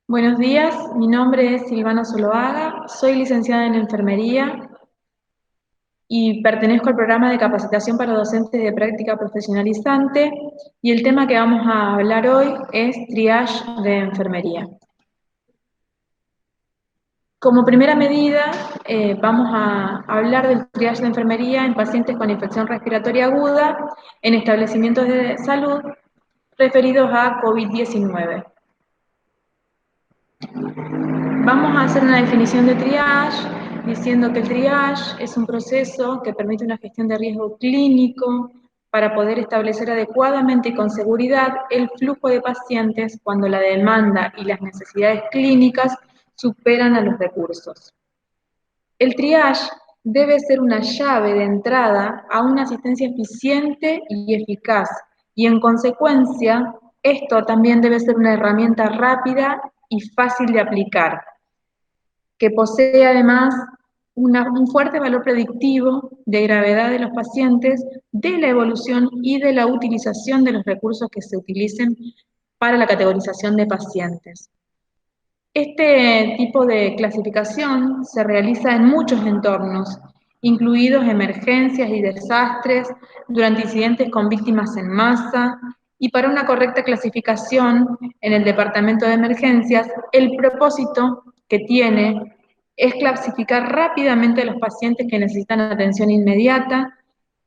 Buenos días, mi nombre es Silvana Zuluaga, soy licenciada en enfermería y pertenezco al programa de capacitación para docentes de práctica profesionalizante y el tema que vamos a hablar hoy es triage de enfermería. Como primera medida, vamos a hablar del triage de enfermería en pacientes con infección respiratoria aguda en establecimientos de salud referidos a COVID-19. Vamos a hacer una definición de triage, diciendo que el triage es un proceso que permite una gestión de riesgo clínico para poder establecer adecuadamente y con seguridad el flujo de pacientes cuando la demanda y las necesidades clínicas superan a los recursos. El triage debe ser una llave de entrada a una asistencia eficiente y eficaz, y en consecuencia, esto también debe ser una herramienta rápida y fácil de aplicar, que posee además un fuerte valor predictivo de gravedad de los pacientes, de la evolución y de la utilización de los recursos que se utilicen para la categorización de pacientes. Este tipo de clasificación se realiza en muchos entornos, incluidos emergencias y desastres, durante incidentes con víctimas en masa, y para una correcta clasificación en el departamento de emergencias, el propósito que tiene es clasificar rápidamente a los pacientes que necesitan atención inmediata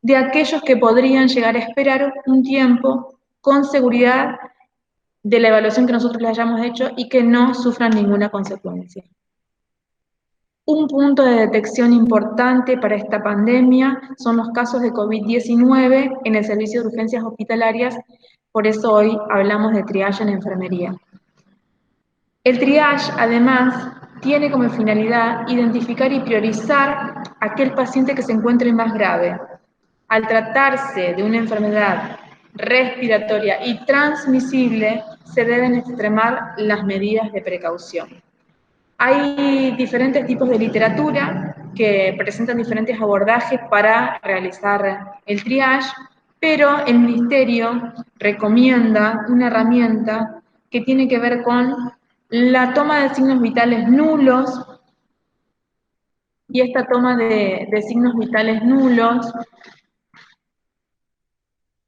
de aquellos que podrían llegar a esperar un tiempo con seguridad de la evaluación que nosotros le hayamos hecho y que no sufran ninguna consecuencia. Un punto de detección importante para esta pandemia son los casos de COVID-19 en el servicio de urgencias hospitalarias, por eso hoy hablamos de triage en enfermería. El triage, además, tiene como finalidad identificar y priorizar aquel paciente que se encuentre más grave. Al tratarse de una enfermedad respiratoria y transmisible, se deben extremar las medidas de precaución. Hay diferentes tipos de literatura que presentan diferentes abordajes para realizar el triage, pero el Ministerio recomienda una herramienta que tiene que ver con la toma de signos vitales nulos, y esta toma de signos vitales nulos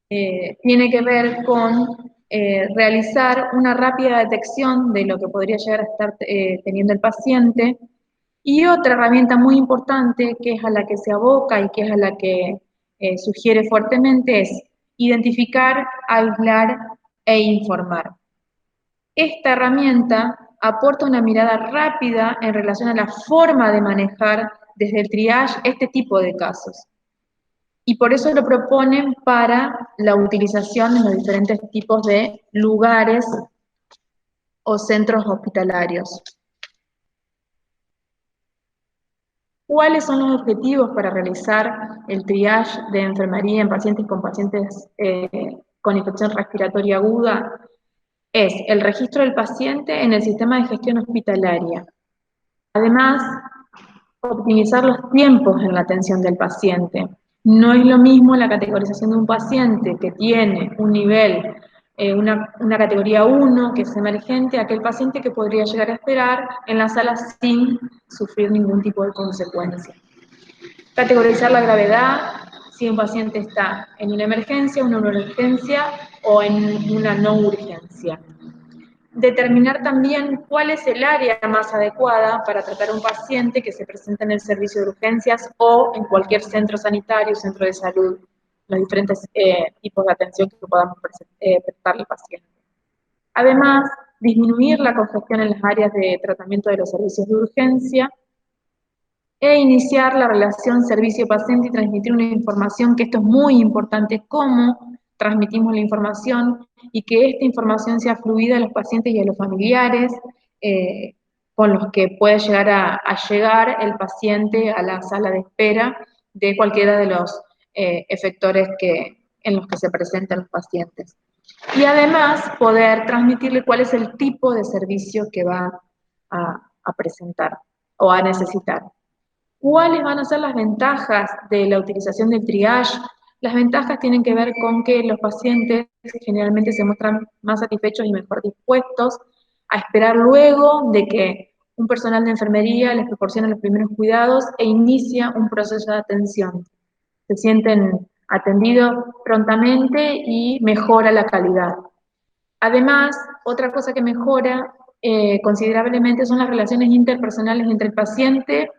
tiene que ver con realizar una rápida detección de lo que podría llegar a estar teniendo el paciente. Y otra herramienta muy importante, que es a la que se aboca y que es a la que sugiere fuertemente, es identificar, aislar e informar. Esta herramienta aporta una mirada rápida en relación a la forma de manejar desde el triage este tipo de casos. Y por eso lo proponen para la utilización en los diferentes tipos de lugares o centros hospitalarios. ¿Cuáles son los objetivos para realizar el triage de enfermería en pacientes con infección respiratoria aguda? Es el registro del paciente en el sistema de gestión hospitalaria. Además, optimizar los tiempos en la atención del paciente. No es lo mismo la categorización de un paciente que tiene un nivel, una categoría 1, que es emergente, a aquel paciente que podría llegar a esperar en la sala sin sufrir ningún tipo de consecuencia. Categorizar la gravedad, si un paciente está en una emergencia, una urgencia o en una no urgencia. Determinar también cuál es el área más adecuada para tratar a un paciente que se presenta en el servicio de urgencias o en cualquier centro sanitario, centro de salud, los diferentes tipos de atención que podamos prestarle al paciente. Además, disminuir la congestión en las áreas de tratamiento de los servicios de urgencia e iniciar la relación servicio-paciente y transmitir una información, que esto es muy importante, cómo transmitimos la información y que esta información sea fluida a los pacientes y a los familiares con los que puede llegar a llegar el paciente a la sala de espera de cualquiera de los efectores en los que se presentan los pacientes. Y además poder transmitirle cuál es el tipo de servicio que va a presentar o a necesitar. ¿Cuáles van a ser las ventajas de la utilización del triage? Las ventajas tienen que ver con que los pacientes generalmente se muestran más satisfechos y mejor dispuestos a esperar luego de que un personal de enfermería les proporciona los primeros cuidados e inicia un proceso de atención. Se sienten atendidos prontamente y mejora la calidad. Además, otra cosa que mejora considerablemente son las relaciones interpersonales entre el paciente,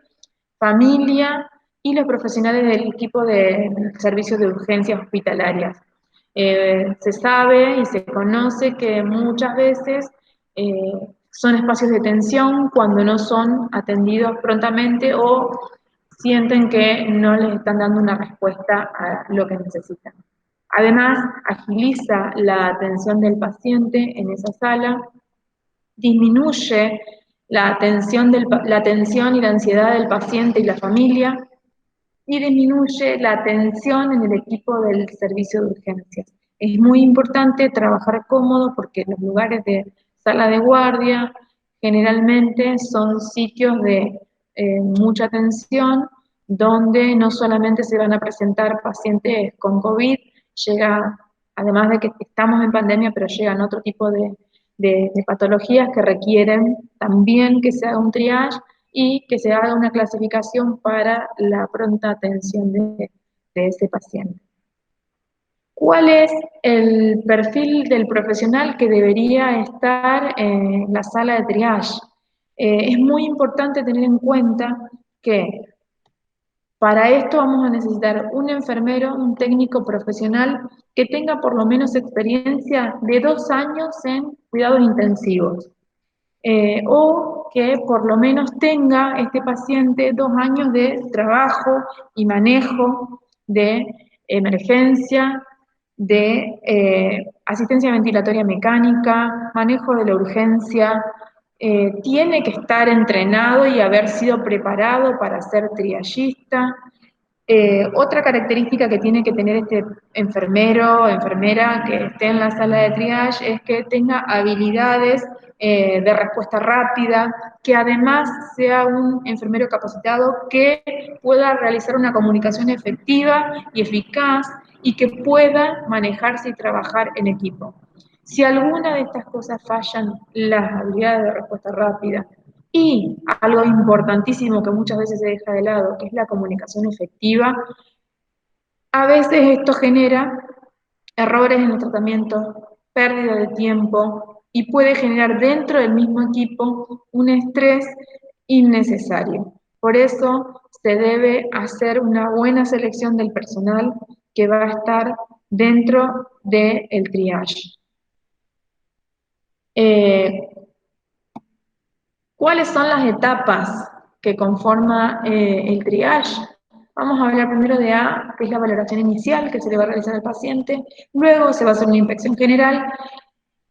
familia y los profesionales del equipo de servicios de urgencias hospitalarias. Se sabe y se conoce que muchas veces eh, son espacios de tensión cuando no son atendidos prontamente o sienten que no les están dando una respuesta a lo que necesitan. Además, agiliza la atención del paciente en esa sala, disminuye la tensión y la ansiedad del paciente y la familia, y disminuye la tensión en el equipo del servicio de urgencias. Es muy importante trabajar cómodo porque los lugares de sala de guardia generalmente son sitios de mucha tensión, donde no solamente se van a presentar pacientes con COVID, llega, además de que estamos en pandemia, pero llegan otro tipo de patologías que requieren también que se haga un triage y que se haga una clasificación para la pronta atención de ese paciente. ¿Cuál es el perfil del profesional que debería estar en la sala de triage? Es muy importante tener en cuenta que para esto vamos a necesitar un enfermero, un técnico profesional que tenga por lo menos experiencia de 2 años en cuidados intensivos. O que por lo menos tenga este paciente 2 años de trabajo y manejo de emergencia, de asistencia ventilatoria mecánica, manejo de la urgencia, tiene que estar entrenado y haber sido preparado para ser triagista. Otra característica que tiene que tener este enfermero o enfermera que esté en la sala de triage es que tenga habilidades de respuesta rápida, que además sea un enfermero capacitado que pueda realizar una comunicación efectiva y eficaz y que pueda manejarse y trabajar en equipo. Si alguna de estas cosas fallan, las habilidades de respuesta rápida y algo importantísimo que muchas veces se deja de lado, que es la comunicación efectiva, a veces esto genera errores en el tratamiento, pérdida de tiempo y puede generar dentro del mismo equipo un estrés innecesario. Por eso se debe hacer una buena selección del personal que va a estar dentro del triage. ¿Cuáles son las etapas que conforma el triage? Vamos a hablar primero de A, que es la valoración inicial que se le va a realizar al paciente, luego se va a hacer una inspección general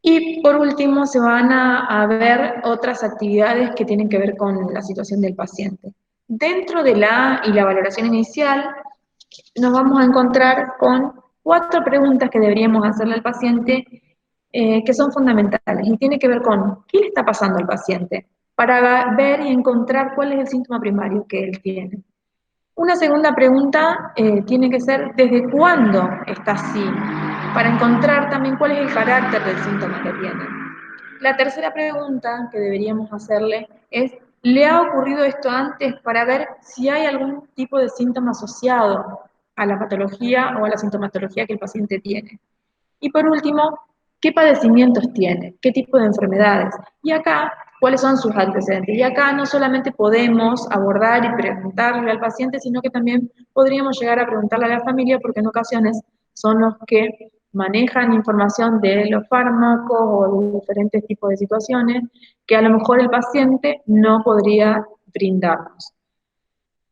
y por último se van a ver otras actividades que tienen que ver con la situación del paciente. Dentro de la A y la valoración inicial nos vamos a encontrar con 4 preguntas que deberíamos hacerle al paciente que son fundamentales y tiene que ver con qué le está pasando al paciente para ver y encontrar cuál es el síntoma primario que él tiene. Una segunda pregunta tiene que ser ¿desde cuándo está así? Para encontrar también cuál es el carácter del síntoma que tiene. La tercera pregunta que deberíamos hacerle es ¿le ha ocurrido esto antes? Para ver si hay algún tipo de síntoma asociado a la patología o a la sintomatología que el paciente tiene. Y por último, ¿qué padecimientos tiene? ¿Qué tipo de enfermedades? Y acá, ¿cuáles son sus antecedentes? Y acá no solamente podemos abordar y preguntarle al paciente, sino que también podríamos llegar a preguntarle a la familia, porque en ocasiones son los que manejan información de los fármacos o de diferentes tipos de situaciones que a lo mejor el paciente no podría brindarnos.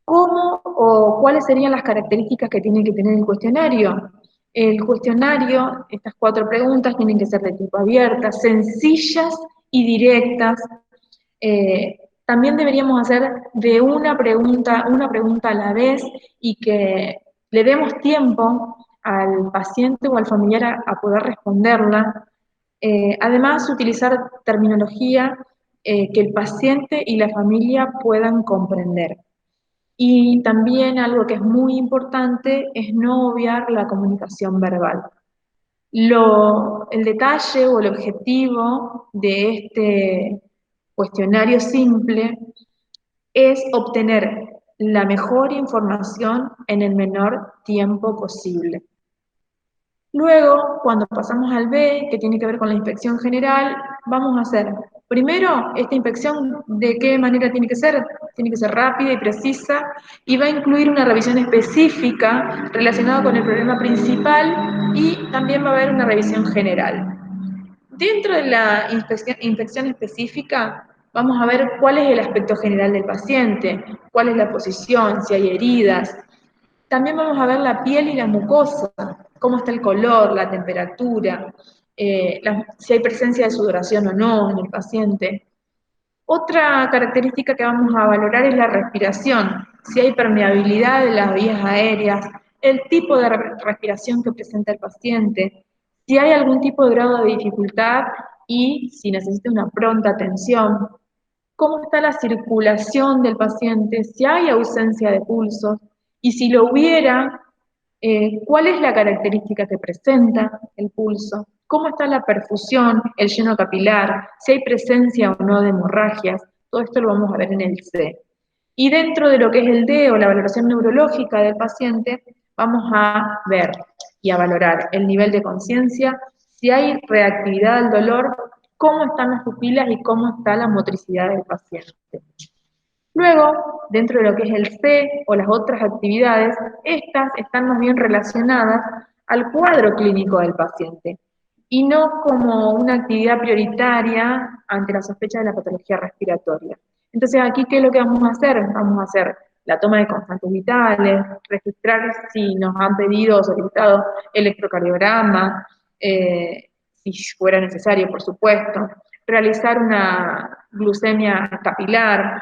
¿Cómo o cuáles serían las características que tiene que tener el cuestionario? El cuestionario, estas 4 preguntas tienen que ser de tipo abierta, sencillas y directas. También deberíamos hacer de una pregunta a la vez y que le demos tiempo al paciente o al familiar a poder responderla. Además, utilizar terminología que el paciente y la familia puedan comprender. Y también algo que es muy importante es no obviar la comunicación verbal. El detalle o el objetivo de este cuestionario simple es obtener la mejor información en el menor tiempo posible. Luego, cuando pasamos al B, que tiene que ver con la inspección general, vamos a hacer, primero, esta inspección, ¿de qué manera tiene que ser? Tiene que ser rápida y precisa, y va a incluir una revisión específica relacionada con el problema principal, y también va a haber una revisión general. Dentro de la inspección específica, vamos a ver cuál es el aspecto general del paciente, cuál es la posición, si hay heridas. También vamos a ver la piel y la mucosa, cómo está el color, la temperatura, si hay presencia de sudoración o no en el paciente. Otra característica que vamos a valorar es la respiración, si hay permeabilidad de las vías aéreas, el tipo de respiración que presenta el paciente, si hay algún tipo de grado de dificultad y si necesita una pronta atención, cómo está la circulación del paciente, si hay ausencia de pulsos, y si lo hubiera, cuál es la característica que presenta el pulso, cómo está la perfusión, el lleno capilar, si hay presencia o no de hemorragias, todo esto lo vamos a ver en el C. Y dentro de lo que es el D o la valoración neurológica del paciente, vamos a ver y a valorar el nivel de conciencia, si hay reactividad al dolor, cómo están las pupilas y cómo está la motricidad del paciente. Luego, dentro de lo que es el C o las otras actividades, estas están más bien relacionadas al cuadro clínico del paciente y no como una actividad prioritaria ante la sospecha de la patología respiratoria. Entonces, aquí, ¿qué es lo que vamos a hacer? Vamos a hacer la toma de constantes vitales, registrar si nos han pedido o solicitado electrocardiograma, si fuera necesario, por supuesto, realizar una glucemia capilar,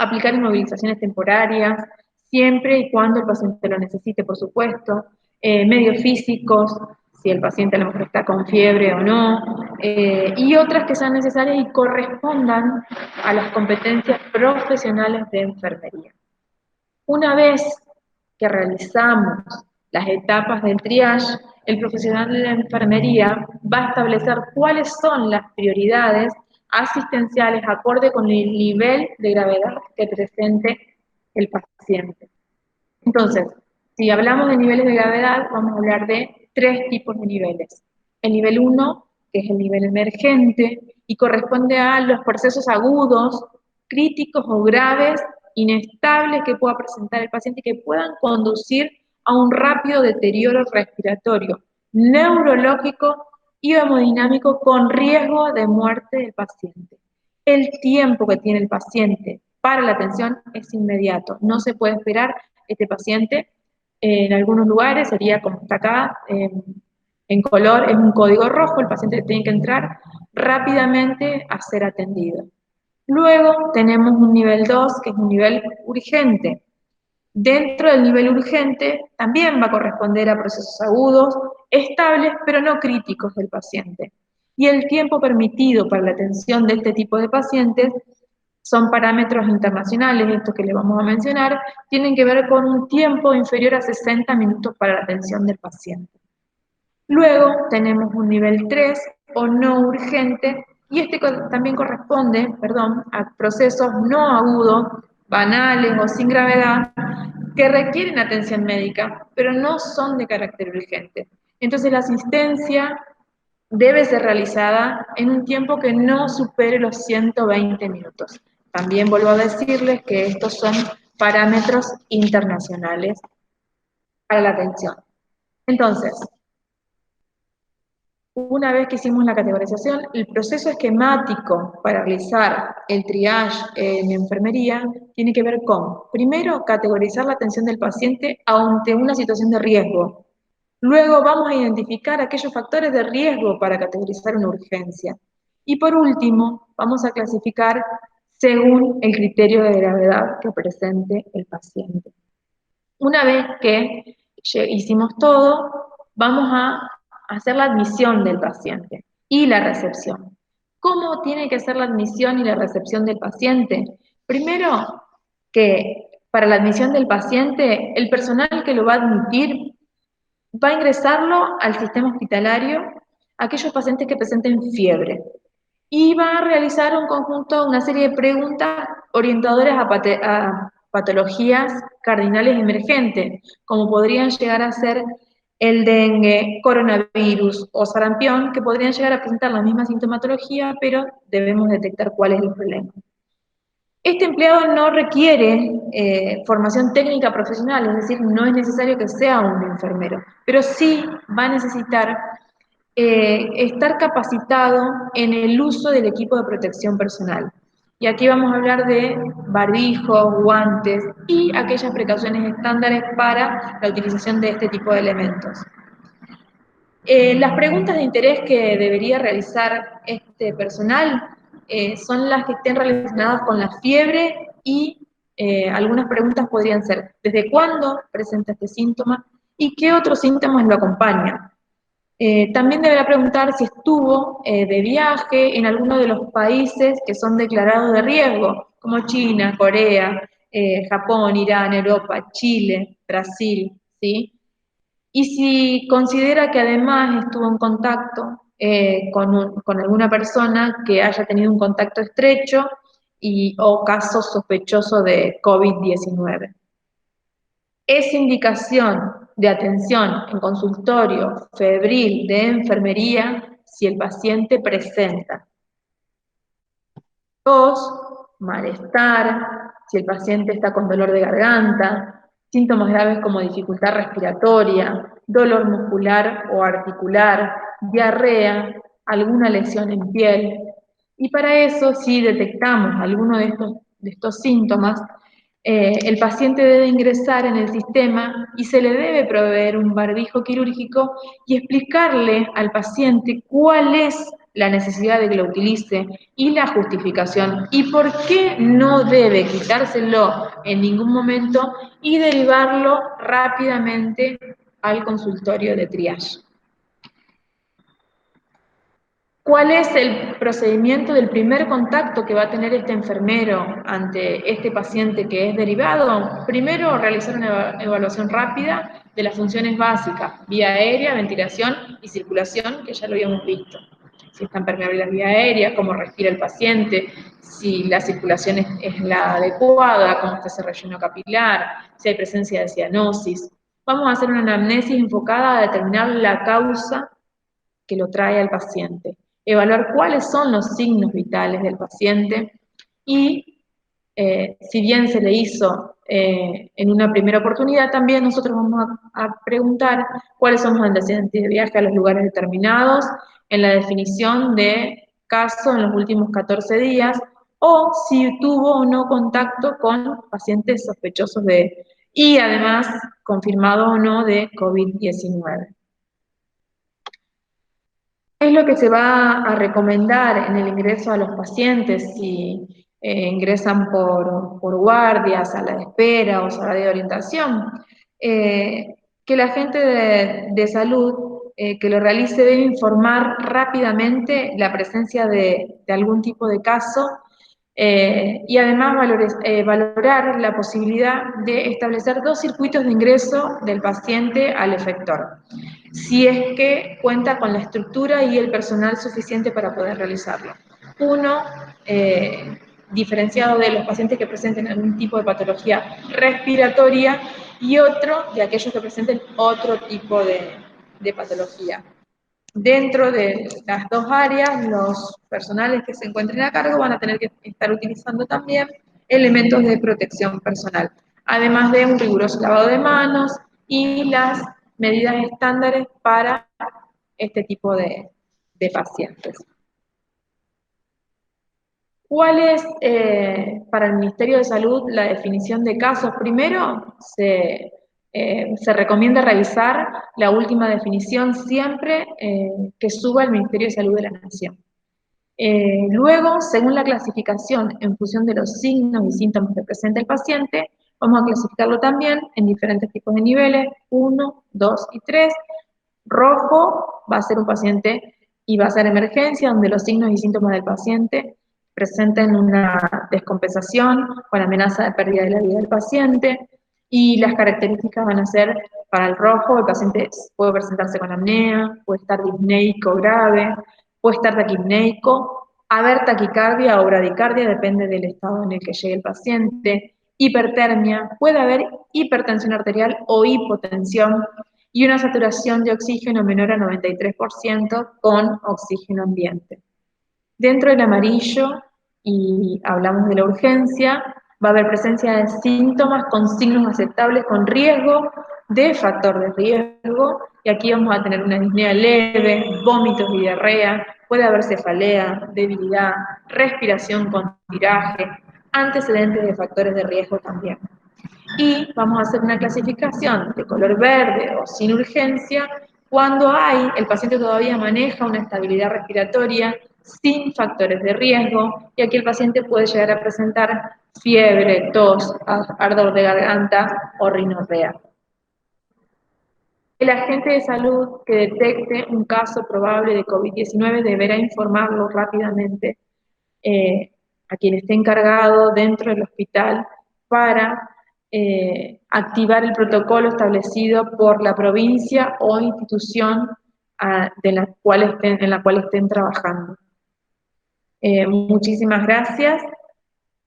aplicar inmovilizaciones temporarias, siempre y cuando el paciente lo necesite, por supuesto, medios físicos, si el paciente a lo mejor está con fiebre o no, y otras que sean necesarias y correspondan a las competencias profesionales de enfermería. Una vez que realizamos las etapas del triage, el profesional de la enfermería va a establecer cuáles son las prioridades asistenciales acorde con el nivel de gravedad que presente el paciente. Entonces, si hablamos de niveles de gravedad, vamos a hablar de 3 tipos de niveles. El nivel 1, que es el nivel emergente, y corresponde a los procesos agudos, críticos o graves, inestables que pueda presentar el paciente y que puedan conducir a un rápido deterioro respiratorio, neurológico y hemodinámico con riesgo de muerte del paciente. El tiempo que tiene el paciente para la atención es inmediato, no se puede esperar. Este paciente en algunos lugares sería como está acá, en color es un código rojo, el paciente tiene que entrar rápidamente a ser atendido. Luego tenemos un nivel 2, que es un nivel urgente. Dentro del nivel urgente también va a corresponder a procesos agudos, estables, pero no críticos del paciente. Y el tiempo permitido para la atención de este tipo de pacientes son parámetros internacionales, estos que le vamos a mencionar, tienen que ver con un tiempo inferior a 60 minutos para la atención del paciente. Luego tenemos un nivel 3 o no urgente, y este también corresponde, a procesos no agudos, banales o sin gravedad, que requieren atención médica, pero no son de carácter urgente. Entonces la asistencia debe ser realizada en un tiempo que no supere los 120 minutos. También vuelvo a decirles que estos son parámetros internacionales para la atención. Entonces, una vez que hicimos la categorización, el proceso esquemático para realizar el triage en enfermería tiene que ver con, primero, categorizar la atención del paciente ante una situación de riesgo. Luego vamos a identificar aquellos factores de riesgo para categorizar una urgencia. Y por último, vamos a clasificar según el criterio de gravedad que presente el paciente. Una vez que hicimos todo, vamos a hacer la admisión del paciente y la recepción. ¿Cómo tiene que ser la admisión y la recepción del paciente? Primero, que para la admisión del paciente, el personal que lo va a admitir va a ingresarlo al sistema hospitalario aquellos pacientes que presenten fiebre y va a realizar una serie de preguntas orientadoras a patologías cardinales emergentes, como podrían llegar a ser el dengue, coronavirus o sarampión, que podrían llegar a presentar la misma sintomatología, pero debemos detectar cuál es el problema. Este empleado no requiere formación técnica profesional, es decir, no es necesario que sea un enfermero, pero sí va a necesitar estar capacitado en el uso del equipo de protección personal. Y aquí vamos a hablar de barbijos, guantes y aquellas precauciones estándares para la utilización de este tipo de elementos. Las preguntas de interés que debería realizar este personal son las que estén relacionadas con la fiebre y algunas preguntas podrían ser: ¿desde cuándo presenta este síntoma y qué otros síntomas lo acompañan? También deberá preguntar si estuvo de viaje en alguno de los países que son declarados de riesgo, como China, Corea, Japón, Irán, Europa, Chile, Brasil, ¿sí? Y si considera que además estuvo en contacto con alguna persona que haya tenido un contacto estrecho o caso sospechoso de COVID-19. Es indicación de atención en consultorio febril de enfermería si el paciente presenta tos, malestar, si el paciente está con dolor de garganta, síntomas graves como dificultad respiratoria, dolor muscular o articular, diarrea, alguna lesión en piel. Y para eso, si detectamos alguno de estos síntomas, el paciente debe ingresar en el sistema y se le debe proveer un barbijo quirúrgico y explicarle al paciente cuál es la necesidad de que lo utilice y la justificación y por qué no debe quitárselo en ningún momento y derivarlo rápidamente al consultorio de triage. ¿Cuál es el procedimiento del primer contacto que va a tener este enfermero ante este paciente que es derivado? Primero, realizar una evaluación rápida de las funciones básicas: vía aérea, ventilación y circulación, que ya lo habíamos visto. Si están permeables las vías aéreas, cómo respira el paciente, si la circulación es la adecuada, cómo está ese relleno capilar, si hay presencia de cianosis. Vamos a hacer una anamnesis enfocada a determinar la causa que lo trae al paciente, evaluar cuáles son los signos vitales del paciente y si bien se le hizo en una primera oportunidad, también nosotros vamos a preguntar cuáles son los antecedentes de viaje a los lugares determinados, en la definición de caso en los últimos 14 días, o si tuvo o no contacto con pacientes sospechosos y además confirmado o no de COVID-19. ¿Qué es lo que se va a recomendar en el ingreso a los pacientes si ingresan por guardias, sala de espera o sala de orientación? Que el agente de salud que lo realice debe informar rápidamente la presencia de algún tipo de caso y además valorar la posibilidad de establecer 2 circuitos de ingreso del paciente al efector, si es que cuenta con la estructura y el personal suficiente para poder realizarlo. Uno, diferenciado de los pacientes que presenten algún tipo de patología respiratoria y otro de aquellos que presenten otro tipo de patología. Dentro de las 2 áreas, los personales que se encuentren a cargo van a tener que estar utilizando también elementos de protección personal, además de un riguroso lavado de manos y las medidas estándares para este tipo de pacientes. ¿Cuál es para el Ministerio de Salud la definición de casos? Primero, se recomienda revisar la última definición siempre que suba el Ministerio de Salud de la Nación. Luego, según la clasificación en función de los signos y síntomas que presenta el paciente, vamos a clasificarlo también en diferentes tipos de niveles: 1, 2 y 3. Rojo va a ser un paciente y va a ser emergencia, donde los signos y síntomas del paciente presenten una descompensación o la amenaza de pérdida de la vida del paciente, y las características van a ser Para el rojo, el paciente puede presentarse con apnea, puede estar disneico grave, puede estar taquipneico, haber taquicardia o bradicardia, depende del estado en el que llegue el paciente, hipertermia, puede haber hipertensión arterial o hipotensión y una saturación de oxígeno menor a 93% con oxígeno ambiente. Dentro del amarillo, y hablamos de la urgencia, va a haber presencia de síntomas con signos aceptables con riesgo de factor de riesgo, y aquí vamos a tener una disnea leve, vómitos y diarrea, puede haber cefalea, debilidad, respiración con tiraje, antecedentes de factores de riesgo también. Y vamos a hacer una clasificación de color verde o sin urgencia cuando el paciente todavía maneja una estabilidad respiratoria sin factores de riesgo, y aquí el paciente puede llegar a presentar fiebre, tos, ardor de garganta o rinorrea. El agente de salud que detecte un caso probable de COVID-19 deberá informarlo rápidamente a quien esté encargado dentro del hospital para activar el protocolo establecido por la provincia o institución en la cual estén trabajando. Muchísimas gracias